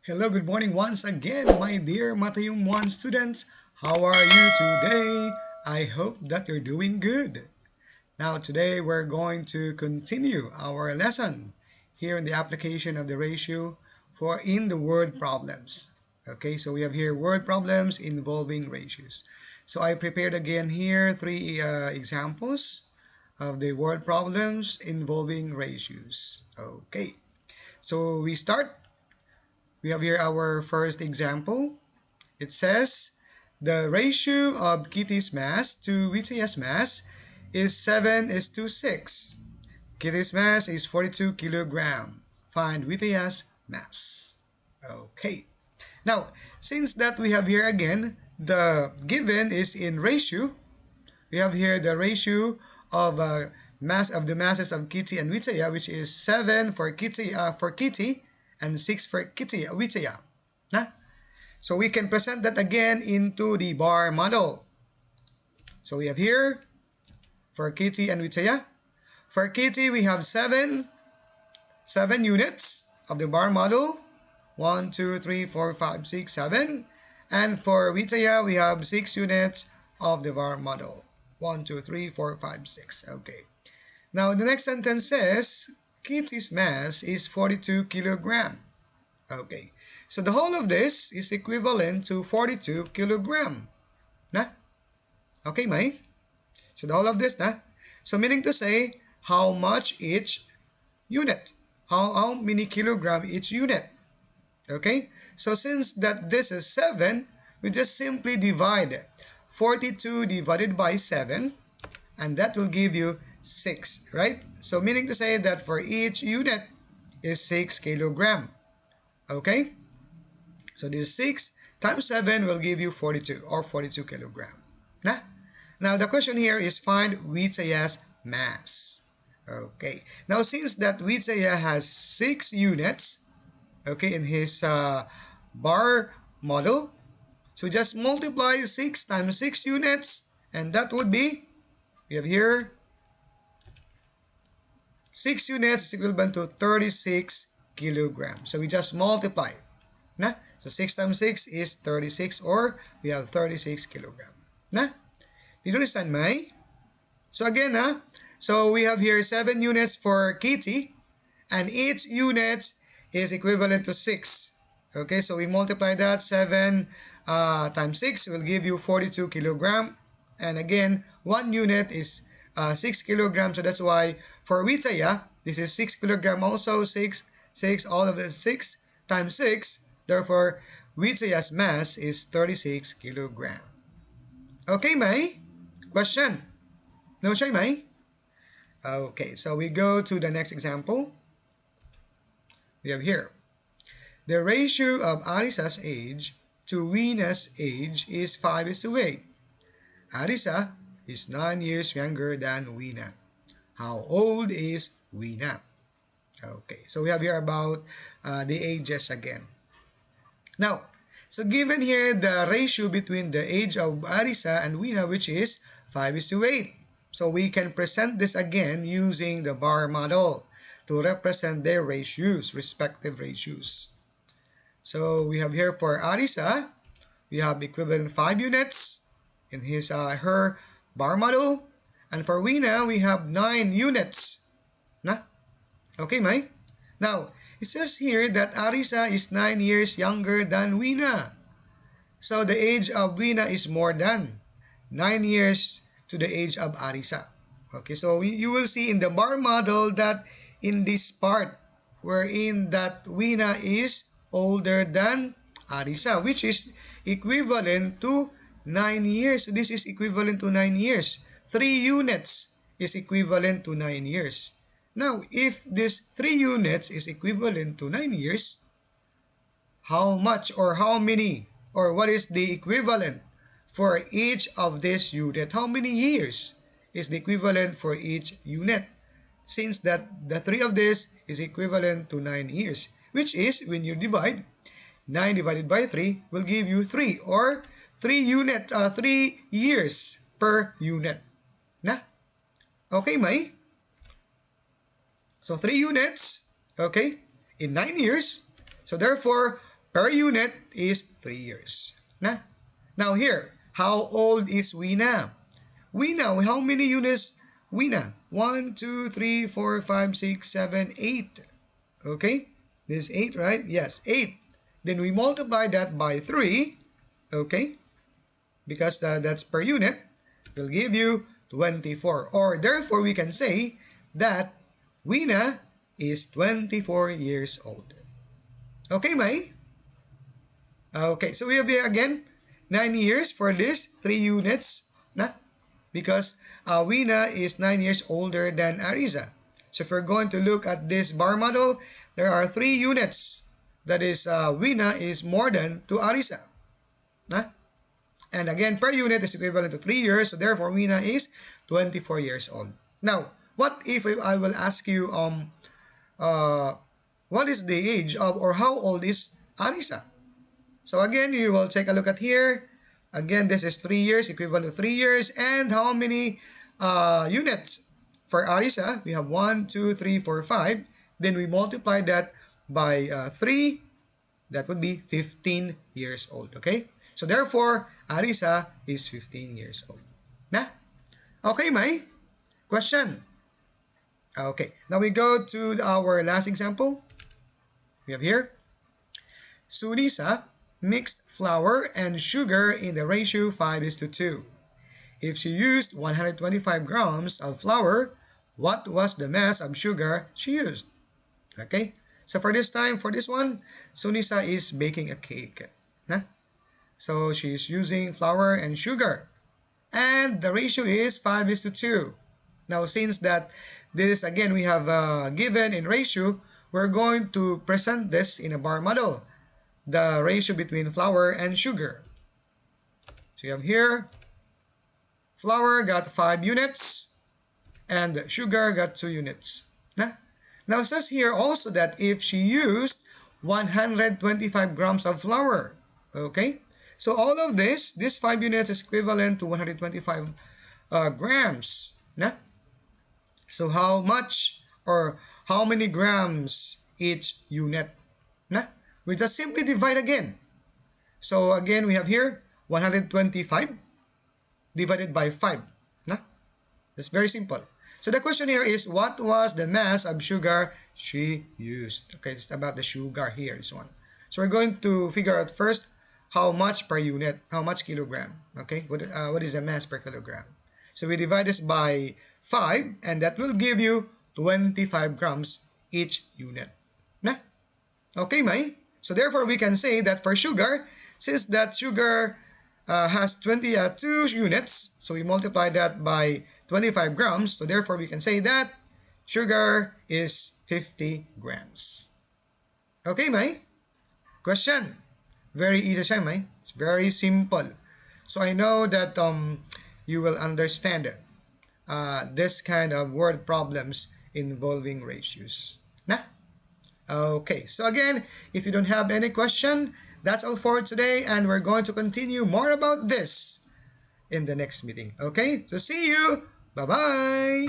Hello, good morning once again, my dear Matayum 1 students. How are you today? I hope that you're doing good. Now, today we're going to continue our lesson here in the application of the ratio for in the word problems. Okay, so we have here word problems involving ratios. So I prepared again here three examples of the word problems involving ratios. Okay, so we start. We have here our first example. It says the ratio of Kitty's mass to Witaya's mass is 7:6. Kitty's mass is 42 kilogram. Find Witaya's mass. Okay. Now, since that we have here again, the given is in ratio. We have here the ratio of mass of the masses of Kitty and Witaya, which is 7 for Kitty and 6 for Witaya. So we can present that again into the bar model. So we have here for Kitty and Witaya. For Kitty, we have 7 units of the bar model. 1, 2, 3, 4, 5, 6, 7. And for Witaya, we have 6 units of the bar model. 1, 2, 3, 4, 5, 6. Okay. Now the next sentence says Kitty's mass is 42 kilogram. Okay. So the whole of this is equivalent to 42 kilogram. Okay, May? So the whole of this, So meaning to say, how much each unit? How many kilogram each unit? Okay? So since that this is 7, we just simply divide 42 divided by 7, and that will give you 6, right? So meaning to say that for each unit is 6 kilogram. Okay? So this 6 times 7 will give you 42 or 42 kilogram. Now the question here is find Witaya's mass. Okay. Now since that Witaya has 6 units, okay, in his bar model, so just multiply 6 times 6 units, and that would be, we have here 6 units is equivalent to 36 kilograms. So we just multiply. So 6 times 6 is 36, or we have 36 kilogram. Did you understand, May? So again, so we have here 7 units for Kitty, and each unit is equivalent to 6. Okay, so we multiply that. 7 times 6 will give you 42 kilogram. And again, 1 unit is 6 kilograms. So that's why for Witaya, this is 6 kilogram also. 6, all of it is 6 times 6. Therefore, Witaya's mass is 36 kilogram. Okay, May? Question? No, siya, May? Okay, so we go to the next example. We have here. The ratio of Arisa's age to Wina's age is 5:8. Arisa is 9 years younger than Wina. How old is Wina? Okay, so we have here about the ages again. Now, so given here the ratio between the age of Arisa and Wina, which is 5:8. So we can present this again using the bar model to represent their ratios, respective ratios. So we have here for Arisa, we have equivalent 5 units in his her bar model, and for Wina we have 9 units. Okay, May? Now it says here that Arisa is 9 years younger than Wina. So the age of Wina is more than 9 years to the age of Arisa. Okay, so you will see in the bar model that in this part wherein that Wina is older than Arisa, which is equivalent to 9 years. So this is equivalent to 9 years. 3 units is equivalent to 9 years. Now, if this 3 units is equivalent to 9 years, how much or how many or what is the equivalent for each of this unit? How many years is the equivalent for each unit? Since that the 3 of this is equivalent to 9 years, which is when you divide 9 divided by 3 will give you 3, or 3 years per unit. Okay, May? So 3 units, okay, in 9 years. So therefore, per unit is 3 years. Now here, how old is Wina? Wina, how many units? Wina, 1, 2, 3, 4, 5, 6, 7, 8. Okay, this is 8, right? Yes, 8. Then we multiply that by 3. Okay, because that's per unit, will give you 24. Or therefore, we can say that Wina is 24 years old. Okay, Mai? Okay, so we have here again 9 years for this 3 units, because Wina is 9 years older than Ariza. So if we're going to look at this bar model, there are 3 units. That is, Wina is more than to Ariza. And again, per unit is equivalent to 3 years, so therefore Wina is 24 years old. Now, what if I will ask you, what is the age of, or how old is Arisa? So again, you will take a look at here. Again, this is 3 years, equivalent to 3 years. And how many units for Arisa? We have 1, 2, 3, 4, 5. Then we multiply that by 3. That would be 15 years old, okay? So therefore, Arisa is 15 years old. Okay, Mai? Question? Okay, now we go to our last example. We have here, Sunisa mixed flour and sugar in the ratio 5:2. If she used 125 grams of flour, what was the mass of sugar she used? Okay, so for this one, Sunisa is baking a cake. So she's using flour and sugar. And the ratio is 5:2. Now, since that this, again, we have given in ratio, we're going to present this in a bar model. The ratio between flour and sugar. So you have here, flour got 5 units, and sugar got 2 units. Now, it says here also that if she used 125 grams of flour, okay? So all of this 5 units is equivalent to 125 grams. So how much or how many grams each unit? We just simply divide again. So again, we have here 125 divided by 5. That's very simple. So the question here is, what was the mass of sugar she used? Okay, it's about the sugar here, this one. So we're going to figure out first how much per unit, how much kilogram. Okay, what is the mass per kilogram? So we divide this by 5, and that will give you 25 grams each unit. Okay, Mai? So therefore, we can say that for sugar, since that sugar has 22 units, so we multiply that by 25 grams, so therefore we can say that sugar is 50 grams. Okay, Mai? Question? Very easy siya, Mai. It's very simple. So I know that you will understand this kind of word problems involving ratios. Okay, so again, if you don't have any question, that's all for today, and we're going to continue more about this in the next meeting. Okay, so see you. Bye-bye.